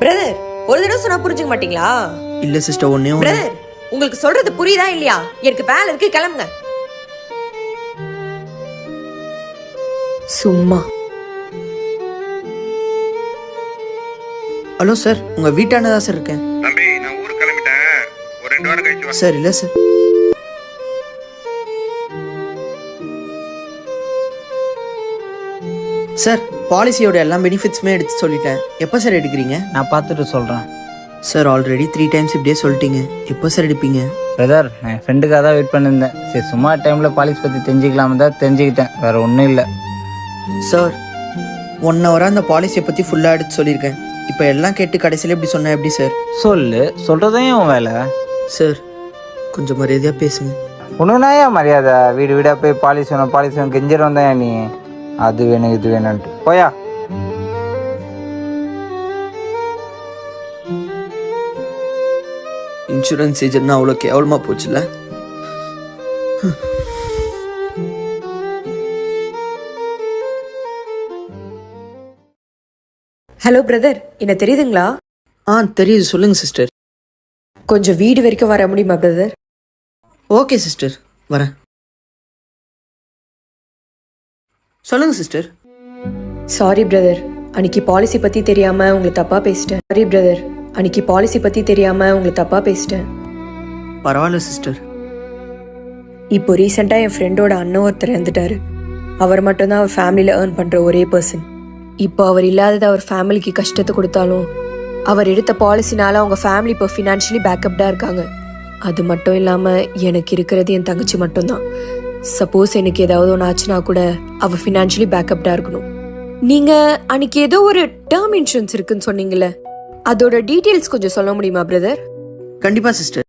Brother, ஒரு தடவை சொன்னா புரிஞ்சுக்க மாட்டீங்களா? இல்ல சிஸ்டர், ஒண்ணே ஒண்ணு. பிரதர், உங்களுக்கு சொல்றது புரியுதா இல்லையா? எனக்கு வேலை இருக்கு, கிளம்புங்க. சும்மா. ஹலோ சார், உங்க வீட்டான தான் சார் இருக்கேன். தம்பி, நான் ஊருக்கு கிளம்பிட்டேன். ஒரு 2 வாரம் கழிச்சு வா. சார் இல்ல சார். சார், பாலிசியோட எல்லா பெனிஃபிட்ஸுமே எடுத்து சொல்லிட்டேன். எப்போ சார் எடுக்கிறீங்க? நான் பார்த்துட்டு சொல்கிறேன். சார் ஆல்ரெடி 3 டைம்ஸ் இப்படியே சொல்லிட்டீங்க. எப்போ சார் எடுப்பீங்க? பிரதர், என் ஃப்ரெண்டுக்காக தான் வெயிட் பண்ணியிருந்தேன். சரி, சும்மா டைமில் பாலிசி பற்றி தெரிஞ்சுக்கலாம தான் தெரிஞ்சுக்கிட்டேன். வேறு ஒன்றும் இல்லை. சார், 1 ஹவராக அந்த பாலிசியை பற்றி ஃபுல்லாக எடுத்து சொல்லியிருக்கேன். இப்போ எல்லாம் கேட்டு கடைசியில் எப்படி சொன்னேன் எப்படி சார்? சொல்கிறதையும் உன் வேலை. சார் கொஞ்சம் மரியாதையாக பேசுங்க. ஒன்றுனாயா மரியாதை? வீடு வீடாக போய் பாலிசி வேணும் கெஞ்சிரம் வந்தேன் நீ. அது வேணும் இது வேணும்ன்ட்டு போயா. இன்சூரன்ஸ் ஏஜென்ட்னா அவ்வளோ கேவலமாக போச்சுல்ல. ஹலோ பிரதர், என்ன தெரியுதுங்களா? தெரியுது, சொல்லுங்க சிஸ்டர். கொஞ்சம் வீடு வரைக்கும் வர முடியுமா பிரதர்? ஓகே சிஸ்டர், வரேன். சொல்லுங்க சிஸ்டர். சாரி பிரதர், அன்னைக்கு பாலிசி பத்தி தெரியாம உங்களை தப்பா பேசிட்டேன். சாரி பிரதர், அன்னைக்கு பாலிசி பத்தி தெரியாம உங்களை தப்பா பேசிட்டேன். பரவாயில்ல சிஸ்டர். இப்போ ரீசெண்டா என் ஃப்ரெண்டோட அண்ணன் ஒருத்தர் இறந்துட்டாரு. அவர் மட்டும்தான் அவர் ஃபேமிலியில ஏர்ன் பண்ற ஒரே பர்சன். இப்போ அவர் இல்லாதது அவர் ஃபேமிலிக்கு கஷ்டத்தை கொடுத்தாலும் அவர் எடுத்த பாலிசினால அவங்க ஃபேமிலி இப்போ ஃபினான்ஷியலி பேக்கப்டா இருக்காங்க. அது மட்டும் இல்லாம எனக்கு இருக்கிறது என் தங்கச்சி மட்டும்தான். சப்போஸ் எனக்கு ஏதாவது ஒன்று ஆச்சுன்னா கூட அவ ஃபினான்ஷியலி பேக்கப்டா இருக்கணும். நீங்க அன்னைக்கு ஏதோ ஒரு டேர்ம் இன்சூரன்ஸ் இருக்குன்னு சொன்னீங்கல்ல, அதோட டீட்டெயில்ஸ் கொஞ்சம் சொல்ல முடியுமா பிரதர்? கண்டிப்பா சிஸ்டர்.